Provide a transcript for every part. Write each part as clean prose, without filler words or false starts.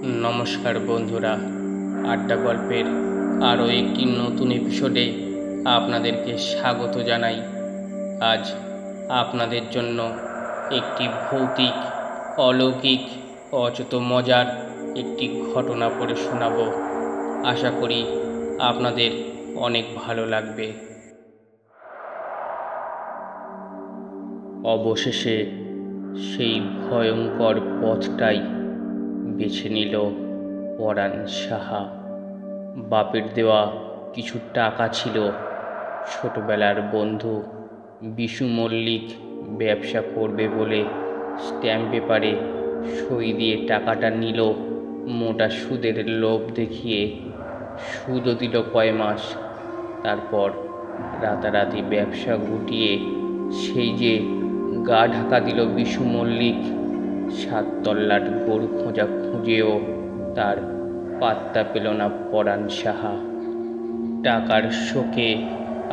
নমস্কার বন্ধুরা, আড্ডা গল্পের আরও একটি নতুন এপিসোডে আপনাদেরকে স্বাগত জানাই। আজ আপনাদের জন্য একটি ভৌতিক, অলৌকিক, অচেত মজার একটি ঘটনা পড়ে শোনাব। আশা করি আপনাদের অনেক ভালো লাগবে। অবশেষে সেই ভয়ঙ্কর পথটাই বেছে নিল পরাণ সাহা। বাপের দেওয়া কিছু টাকা ছিল। ছোটবেলার বন্ধু বিশু মল্লিক ব্যবসা করবে বলে স্ট্যাম্প পেপারে সই দিয়ে টাকাটা নিল। মোটা সুদের লোভ দেখিয়ে সুদও দিল কয় মাস। তারপর রাতারাতি ব্যবসা গুটিয়ে সেই যে গা ঢাকা দিল বিশু মল্লিক। 7 তল্লাট গরু খোঁজা খুঁজেও তার পাত্তা পেল না পরাণ সাহা। টাকার শোকে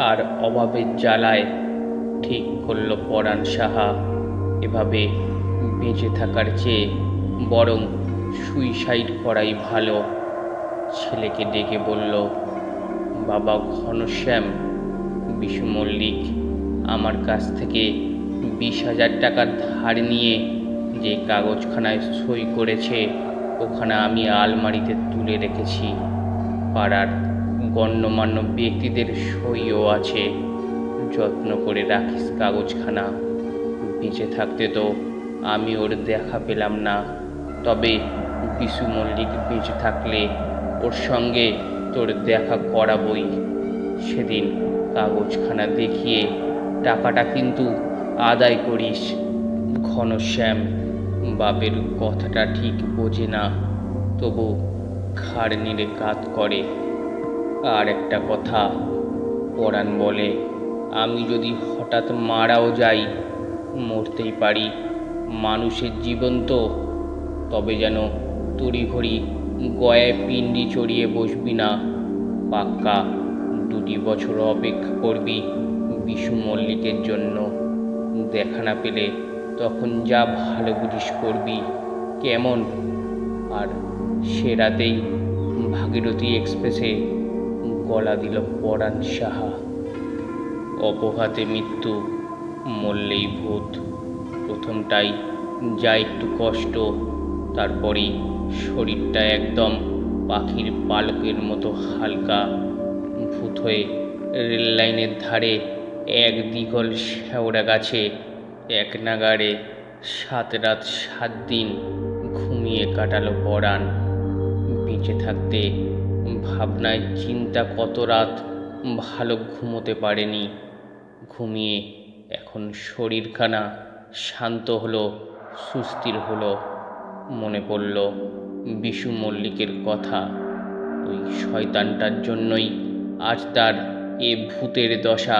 আর অভাবের জ্বালায় ঠিক করল পরাণ সাহা, এভাবে বেঁচে থাকার চেয়ে বরং সুইসাইড করাই ভালো। ছেলেকে ডেকে বলল, বাবা ঘনশ্যাম, বিশু মল্লিক আমার কাছ থেকে 20,000 টাকা ধার নিয়ে যে কাগজখানায় সই করেছে ওখানে আমি আলমারিতে তুলে রেখেছি। পাড়ার গণ্যমান্য ব্যক্তিদের সইও আছে। যত্ন করে রাখিস কাগজখানা। বেঁচে থাকতে তো আমি ওর দেখা পেলাম না, তবে বিশু মল্লিক বেঁচে থাকলে ওর সঙ্গে তোর দেখা করাবই। সেদিন কাগজখানা দেখিয়ে টাকাটা কিন্তু আদায় করিস। ঘনশ্যাম বাপের কথাটা ঠিক বোঝে না, তবু ঘাড় নেড়ে কাত করে। আর একটা কথা, পরাণ বলে, আমি যদি হঠাৎ মারাও যাই, মরতেই পারি, মানুষের জীবন তো। তবে যেন তড়িঘড়ি গয়ায় পিণ্ডি চড়িয়ে বসবি না। পাক্কা 2 বছর অপেক্ষা করবি বিশু মল্লিকের জন্য। দেখা না পেলে তখন যা ভালো বুঝিস করবি, কেমন? আর সে রাতেই ভাগীরথী এক্সপ্রেসে গলা দিল পরাণ সাহা। অপঘাতে মৃত্যু, মরলেই ভূত। প্রথমটাই যা একটু কষ্ট, তারপরেই শরীরটা একদম পাখির পালকের মতো হালকা। ভূত হয়ে রেল লাইনের ধারে এক দিগল শেওড়া গাছে এক নাগাড়ে 7 রাত 7 দিন ঘুমিয়ে কাটালো পরাণ। বেঁচে থাকতে ভাবনায় চিন্তা কত রাত ভালো ঘুমোতে পারেনি। ঘুমিয়ে এখন শরীরখানা শান্ত হলো, সুস্থির হলো। মনে পড়ল বিশু মল্লিকের কথা। ওই শয়তানটার জন্যই আজ তার এ ভূতের দশা।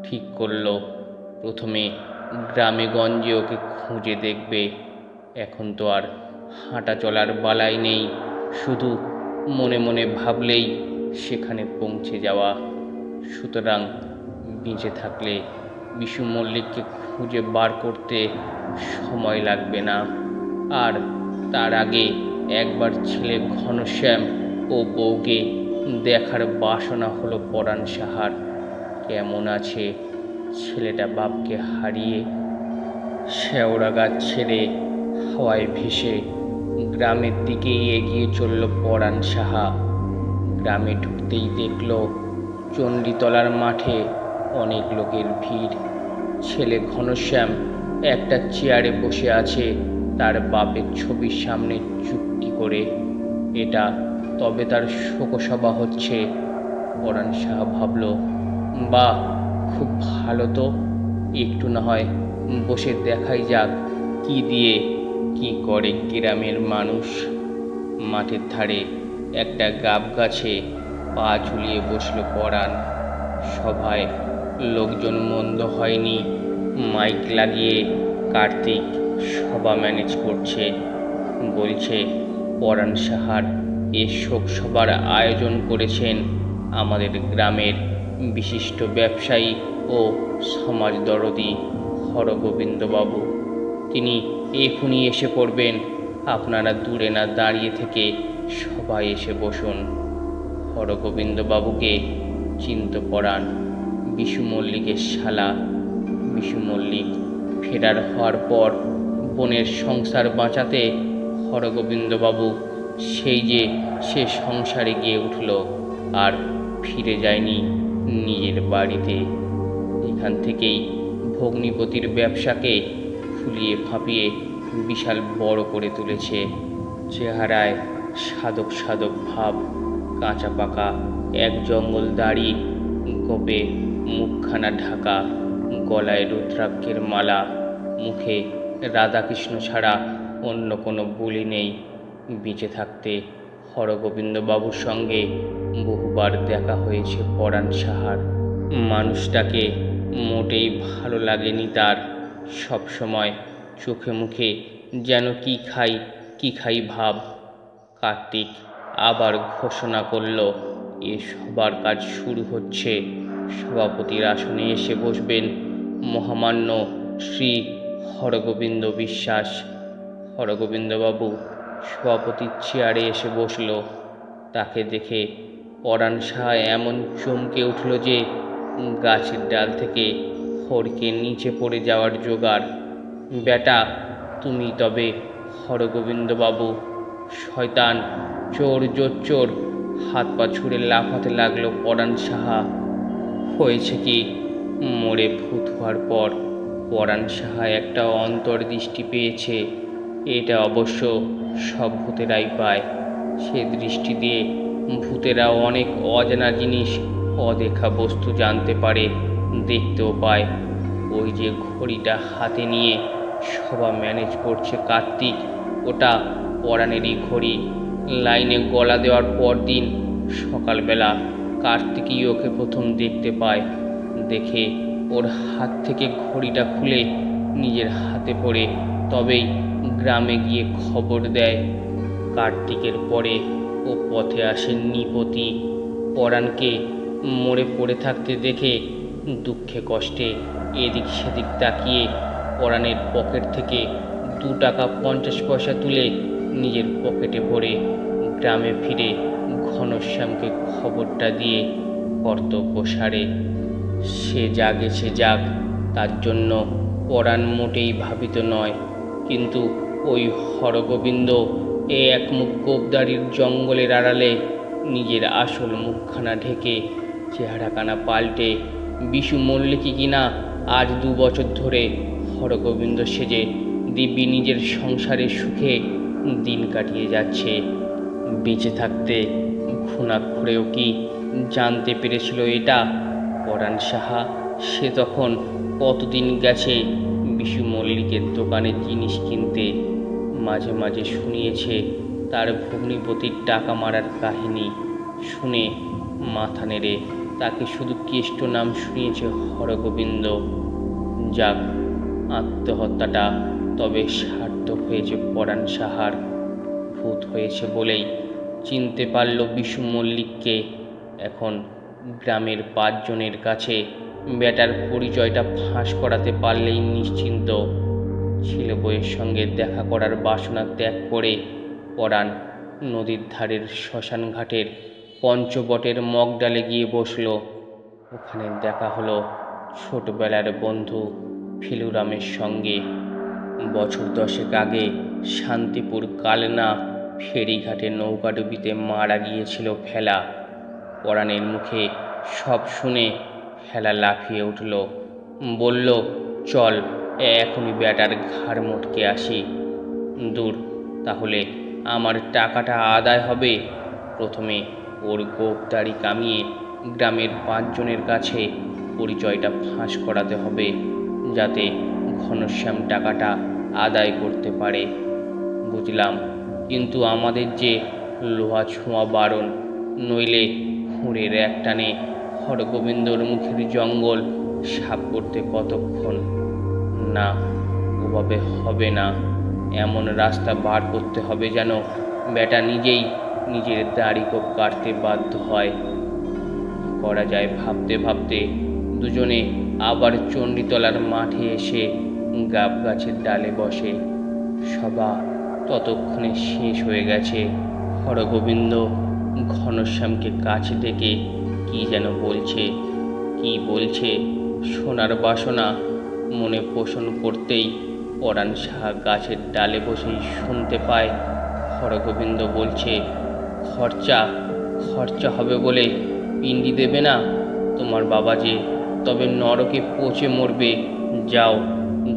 ঠিক করল প্রথমে গ্রামে গঞ্জে ওকে খুঁজে দেখবে। এখন তো আর হাঁটা চলার বালাই নেই, শুধু মনে মনে ভাবলেই সেখানে পৌঁছে যাওয়া। সুতরাং বেঁচে থাকলে বিশু মল্লিককে খুঁজে বার করতে সময় লাগবে না। আর তার আগে একবার ছেলে ঘনশ্যাম ও বউকে দেখার বাসনা হলো পরাণ সাহার। কেমন আছে ছেলেটা বাপকে হারিয়ে? শেওড়া গাছ ছেড়ে হাওয়ায় ভেসে গ্রামের দিকেই এগিয়ে চলল পরাণ সাহা। গ্রামে ঢুকতেই দেখল চণ্ডীতলার মাঠে অনেক লোকের ভিড়। ছেলে ঘনশ্যাম একটা চেয়ারে বসে আছে তার বাপের ছবির সামনে চুপটি করে। এটা তবে তার শোকসভা হচ্ছে। পরাণ সাহা ভাবল, বাহ, খুব ভালো তো, একটু না হয় বসে দেখাই যাক কি দিয়ে কি করে গ্রামের মানুষ। মাঠের ধারে একটা গাব গাছে পা ঝুলিয়ে বসল পরাণ। সভায় লোকজন মন্দ হয়নি। মাইক লাগিয়ে কার্তিক সভা ম্যানেজ করছে। বলছে, পরাণ সাহার এ শোক সভার আয়োজন করেছেন আমাদের গ্রামের বিশিষ্ট ব্যবসায়ী ও সমাজদরদী হরগোবিন্দবাবু। তিনি এখনই এসে পড়বেন। আপনারা দূরে না দাঁড়িয়ে থেকে সবাই এসে বসুন। হরগোবিন্দবাবুকে চিনতে পরাণ বিশু মল্লিকের শালা। বিশু মল্লিক ফেরার হওয়ার পর বোনের সংসার বাঁচাতে হরগোবিন্দবাবু সে সংসারে গিয়ে উঠল আর ফিরে যায়নি নিজের বাড়িতে। এখান থেকেই ভগ্নিপতির ব্যবসাকে ফুলিয়ে ফাঁপিয়ে বিশাল বড় করে তুলেছে। চেহারায় সাধক সাধক ভাব, কাঁচা পাকা এক জঙ্গল দাড়ি, গোপে মুখখানা ঢাকা, গলায় রুদ্রাক্ষের মালা, মুখে রাধাকৃষ্ণ ছাড়া অন্য কোনো বুলি নেই। বেঁচে থাকতে হরগোবিন্দবাবুর সঙ্গে বহুবার দেখা হয়েছে পরাণ সাহার। মানুষটাকে মোটেই ভালো লাগেনি তার। সবসময় চোখে মুখে যেন কি খাই ভাব। কার্তিক আবার ঘোষণা করল, এ সবার কাজ শুরু হচ্ছে। সভাপতির আসনে এসে বসবেন মহামান্য শ্রী হরগোবিন্দ বিশ্বাস। হরগোবিন্দবাবু সভাপতির চেয়ারে এসে বসল। তাকে দেখে পরাণ সাহা এমন চমকে উঠল যে গাছের ডাল থেকে হড়কে নিচে পড়ে যাওয়ার জোগাড়। বেটা, তুমি তবে হরগোবিন্দবাবু? শয়তান, চোর, জোচ্চোর। হাত পা ছুঁড়ে লাফাতে লাগলো পরাণ সাহা। হয়েছে কি, মরে ভূত হওয়ার পর পরাণ সাহা একটা অন্তর্দৃষ্টি পেয়েছে। এটা অবশ্য সব ভূতেরাই পায়। সে দৃষ্টি দিয়ে ভূতেরা অনেক অজানা জিনিস, অদেখা বস্তু জানতে পারে, দেখতেও পায়। ওই যে ঘড়িটা হাতে নিয়ে সভা ম্যানেজ করছে কার্তিক, ওটা পরাণেরই ঘড়ি। লাইনে গলা দেওয়ার পর দিন সকালবেলা কার্তিকই ওকে প্রথম দেখতে পায়। দেখে ওর হাত থেকে ঘড়িটা খুলে নিজের হাতে পড়ে তবেই গ্রামে গিয়ে খবর দেয়। কার্তিকের পরে ও পথে আসে নিপতি। পরাণকে মরে পড়ে থাকতে দেখে দুঃখে কষ্টে এদিক সেদিক তাকিয়ে পরাণের পকেট থেকে 2 টাকা 50 পয়সা তুলে নিজের পকেটে ভরে গ্রামে ফিরে ঘনশ্যামকে খবরটা দিয়ে কর্তব্য সারে। সে যাক, তার জন্য পরাণ মোটেই ভাবিত নয়। কিন্তু ওই হরগোবিন্দ এক মুখ গোপদারির জঙ্গলের আড়ালে নিজের আসল মুখখানা ঢেকে চেহারাখানা পাল্টে বিশু মল্লিকই কিনা আজ 2 বছর ধরে হরগোবিন্দ সেজে দিব্যি নিজের সংসারের সুখে দিন কাটিয়ে যাচ্ছে। বেঁচে থাকতে ঘুণাক্ষরেও কি জানতে পেরেছিল এটা পরাণ সাহা? সে তখন কতদিন গেছে বিশু মল্লিকের দোকানে জিনিস কিনতে। মাঝে মাঝে শুনিয়েছে তার ভগ্নিপতির টাকা মারার কাহিনী। শুনে মাথা নেড়ে তাকে শুধু কেষ্ট নাম শুনিয়েছে হরগোবিন্দ। যাক, আত্মহত্যাটা তবে সার্থক হয়েছে পরাণ সাহার। ভূত হয়েছে বলেই চিনতে পারল বিশু মল্লিককে। এখন গ্রামের 5 জনের কাছে বেটার পরিচয়টা ফাঁস করাতে পারলেই নিশ্চিন্ত। ছেলে বউয়ের সঙ্গে দেখা করার বাসনা ত্যাগ করে পরাণ নদীর ধারের শ্মশান ঘাটের পঞ্চবটের মগডালে গিয়ে বসল। ওখানে দেখা হলো ছোটবেলার বন্ধু ফেলুরামের সঙ্গে। বছর 10 আগে শান্তিপুর কালনা ফেরিঘাটে নৌকাডুবিতে মারা গিয়েছিল ফেলা। পরাণের মুখে সব শুনে ফেলা লাফিয়ে উঠল, বলল, চল এখনই বেটার ঘাড় মোটকে আসি। দূর, তাহলে আমার টাকাটা আদায় হবে। প্রথমে ওর গোপদারি কামিয়ে গ্রামের 5 জনের কাছে পরিচয়টা ফাঁস করাতে হবে, যাতে ঘনশ্যাম টাকাটা আদায় করতে পারে। বুঝলাম, কিন্তু আমাদের যে লোহা ছোঁয়া বারণ, নইলে খুঁড়ের এক টানে হরগোবিন্দর মুখের জঙ্গল সাফ করতে কতক্ষণ? না, ওভাবে হবে না। এমন রাস্তা বার করতে হবে যেন বেটা নিজেই নিজের দাড়ি কোপ কাটতে বাধ্য হয়। করা যায় ভাবতে ভাবতে দুজনে আবার চণ্ডীতলার মাঠে এসে গাব গাছের ডালে বসে। সভা ততক্ষণে শেষ হয়ে গেছে। হরগোবিন্দ ঘনশ্যামকে কাছে ডেকে কি যেন বলছে। কি বলছে শোনার বাসনা মনে পোষণ করতেই পরাণ সাহা গাছের ডালে বসেই শুনতে পায় হরগোবিন্দ বলছে, খরচা খরচা হবে বলে পিণ্ডি দেবে না তোমার বাবা যে, তবে নরকে পচে মরবে। যাও,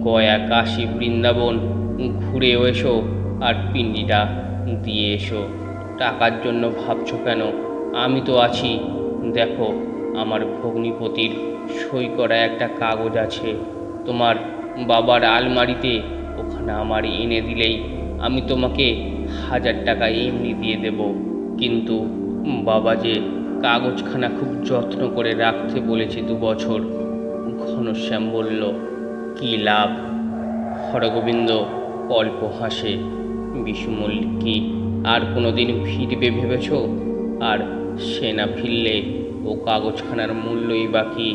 গয়া কাশী বৃন্দাবন ঘুরেও এসো আর পিণ্ডিটা দিয়ে এসো। টাকার জন্য ভাবছো কেন? আমি তো আছি। দেখো, আমার ভগ্নিপতির সই করা একটা কাগজ আছে তোমার বাবার আলমারিতে, ওখানে আমার এনে দিলেই আমি তোমাকে 1000 টাকা এমনি দিয়ে দেব। কিন্তু বাবা যে কাগজখানা খুব যত্ন করে রাখতে বলেছে 2 বছর। ঘনশ্যাম বলল, কি লাভ? হরগোবিন্দ অল্প হাসে। বিশু মল্লিক কি আর কোনোদিন ফিরবে ভেবেছ? আর সে না ফিরলে ও কাগজখানার মূল্যই বা কি?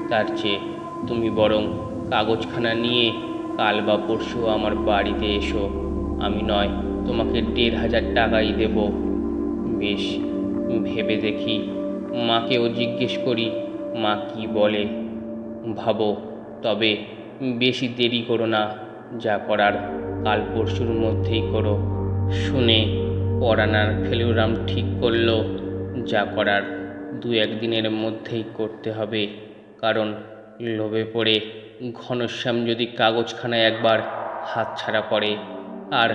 তার চেয়ে তুমি বরং কাগজখানা নিয়ে কাল বা পরশু আমার বাড়িতে এসো। আমি নয় তোমাকে 1500 টাকাই দেব। বেশ, ভেবে দেখি। মাকেও জিজ্ঞেস করি মা কি বলে। ভাবো, তবে বেশি দেরি করো না। যা করার কাল পরশুর মধ্যেই করো। শুনে পরাণ আর ফেলুরাম ঠিক করল যা করার 2-1 দিনের মধ্যেই করতে হবে। কারণ লোভে পড়ে ঘনশ্যাম যদি কাগজখানা একবার হাতছাড়া করে আর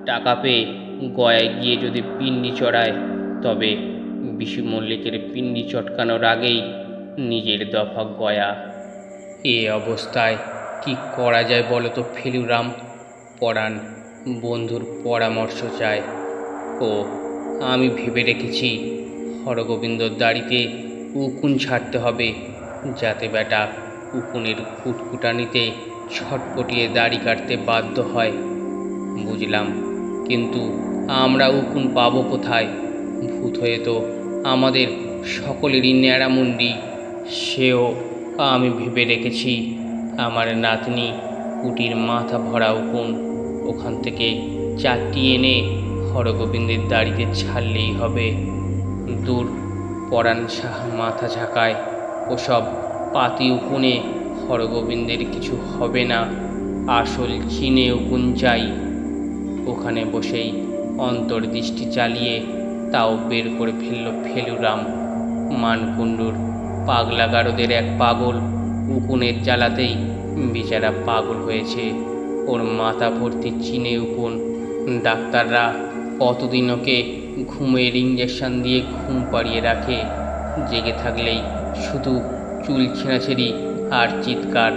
টাকা পেয়ে গয়ায় গিয়ে যদি পিণ্ডি চড়ায়, তবে বিশু মল্লিকের পিণ্ডি চটকানোর আগেই নিজের দফা গয়া। এ অবস্থায় কি করা যায় বলো তো ফেলুরাম? পরাণ বন্ধুর পরামর্শ চায়। ও, আমি ভেবে রেখেছি হরগোবিন্দর দাড়িতে উকুন ছাড়তে হবে, যাতে বেটা উকুনের কুটকুটানিতে ছটপটিয়ে দাড়ি কাটতে বাধ্য হয়। বুঝলাম, কিন্তু আমরা উকুন পাবো কোথায়? ভূত হয়ে তো আমাদের সকলেরই ন্যাড়ামুন্ডি। সেও আমি ভেবে রেখেছি। আমার নাতনি কুটির মাথা ভরা উকুন, ওখান থেকে 4টি এনে হরগোবিন্দের দাড়িতে ছাড়লেই হবে। দূর, পরাণ সাহা মাথা ঝাঁকায়। ওসব পাতি উকুনে হরগোবিন্দের কিছু হবে না। আসল চিনে উকুন চাই। ওখানে বসেই অন্তর্দৃষ্টি চালিয়ে তাও বের করে ফেলল ফেলুরাম। মানকুণ্ডুর পাগলা গারদের এক পাগল উকুনের জ্বালাতেই বেচারা পাগল হয়েছে। ওর মাথা ভর্তি চিনে উকুন। ডাক্তাররা কতদিন ওকে ঘুমের ইঞ্জেকশন দিয়ে ঘুম পাড়িয়ে রাখে। জেগে থাকলেই শুধু চুল ছেঁড়াছেড়ি আর চিৎকার।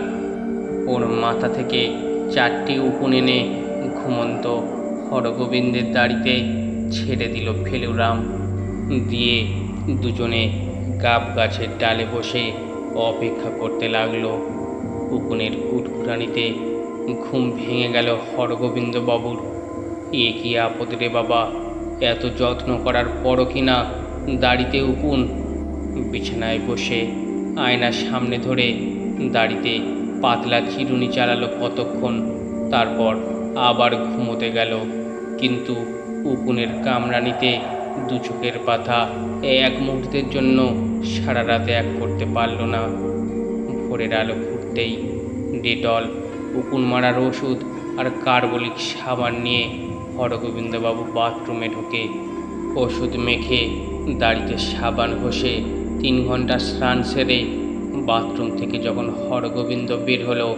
ওর মাথা থেকে 4টি উকুন এনে ঘুমন্ত হরগোবিন্দের দাড়িতে ছেড়ে দিল ফেলুরাম। দিয়ে দুজনে গাব গাছের ডালে বসে অপেক্ষা করতে লাগলো। উকুনের কুটকুটানিতে ঘুম ভেঙে গেল হরগোবিন্দ বাবুর। এ কি আপদ রে বাবা! এত যত্ন করার পরও কিনা দাড়িতে উকুন। বিছানায় বসে আয়নার সামনে ধরে দাড়িতে পাতলা চিরুনি চালালো কতক্ষণ, তারপর আবার ঘুমোতে গেল। কিন্তু উকুনের কামড়ানিতে 2 চোখের পাতা 1 মুহূর্তের জন্য সারা রাত এক করতে পারল না। ভোরের আলো ফুটতেই ডেটল, উকুন মারার ওষুধ আর কার্বলিক সাবান নিয়ে হরগোবিন্দবাবু বাথরুমে ঢোকে। ওষুধ মেখে দাড়িতে সাবান ঘষে 3 ঘন্টা স্নান সেরে বাথরুম থেকে যখন হরগোবিন্দ বের হলো,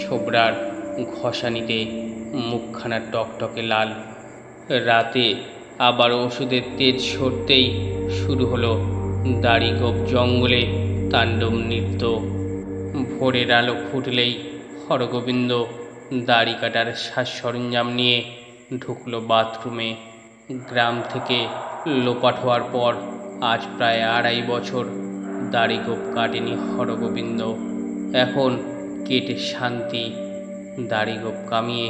ছোবড়ার ঘষানিতে মুখখানা টকটকে লাল। রাতে আবার ওষুধের তেজ সরতেই শুরু হলো দাড়িগোপ জঙ্গলে তাণ্ডব নৃত্য। ভোরের আলো ফুটলেই হরগোবিন্দ দাড়ি কাটার সাজ সরঞ্জাম নিয়ে ঢুকলো বাথরুমে। গ্রাম থেকে লোপাট হওয়ার পর আজ প্রায় 2.5 বছর দাড়িগোপ কাটেনি হরগোবিন্দ। এখন কেটে শান্তি। দাড়িগোপ কামিয়ে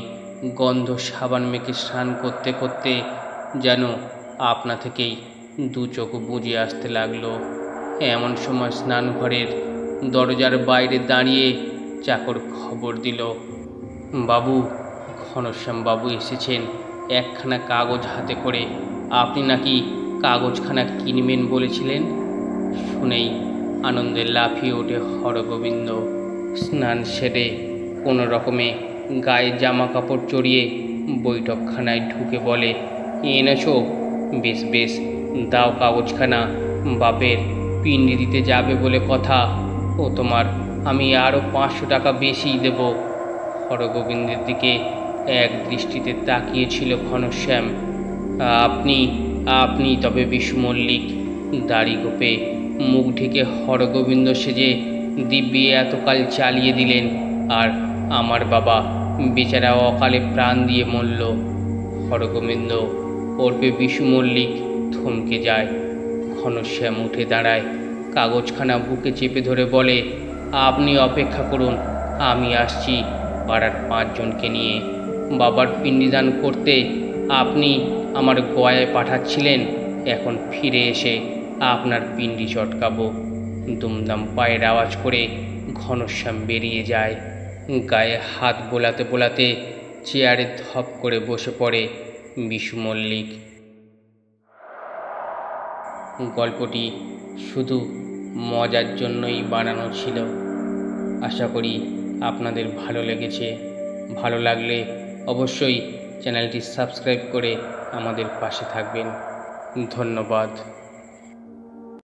গন্ধ সাবান মেখে স্নান করতে করতে যেন আপনা থেকেই 2 চোখ বুজে আসতে লাগলো। এমন সময় স্নানঘরের দরজার বাইরে দাঁড়িয়ে চাকর খবর দিল, বাবু, ঘনশ্যাম বাবু এসেছেন। একখানা কাগজ হাতে করে আপনি নাকি কাগজখানা কিনবেন বলেছিলেন। শুনেই আনন্দে লাফিয়ে ওঠে হরগোবিন্দ। স্নান সেরে কোনো রকমে গায়ে জামা কাপড় চড়িয়ে বৈঠকখানায় ঢুকে বলে, এনেছো? বেশ বেশ, দাও কাগজখানা। বাপের পিণ্ডি দিতে যাবে বলে কথা, ও তোমার আমি আরও 500 টাকা বেশিই দেব। হরগোবিন্দের দিকে এক দৃষ্টিতে তাকিয়েছিল ঘনশ্যাম। আপনি আপনি তবে বিশু মল্লিক? দাড়ি গোপে মুখ ঢেকে হরগোবিন্দ সেজে দিব্যি এতকাল চালিয়ে দিলেন, আর আমার বাবা বেচারা অকালে প্রাণ দিয়ে মরল। হরগোবিন্দ ওরপে বিশু মল্লিক থমকে যায়। ঘনশ্যাম উঠে দাঁড়ায়, কাগজখানা বুকে চেপে ধরে বলে, আপনি অপেক্ষা করুন, আমি আসছি পাড়ার 5 জনকে নিয়ে। বাবার পিণ্ডিদান করতে আপনি আমার গয়ায় পাঠাচ্ছিলেন, এখন ফিরে এসে আপনার পিণ্ডি চটকাবো। দুমদাম পায়ের আওয়াজ করে ঘনশ্যাম বেরিয়ে যায়। গায়ে হাত বোলাতে বোলাতে চেয়ারে ধপ করে বসে পড়ে বিশু মল্লিক। গল্পটি শুধু মজার জন্যই বানানো ছিল। আশা করি আপনাদের ভালো লেগেছে। ভালো লাগলে অবশ্যই চ্যানেলটি সাবস্ক্রাইব করে আমাদের পাশে থাকবেন। ধন্যবাদ।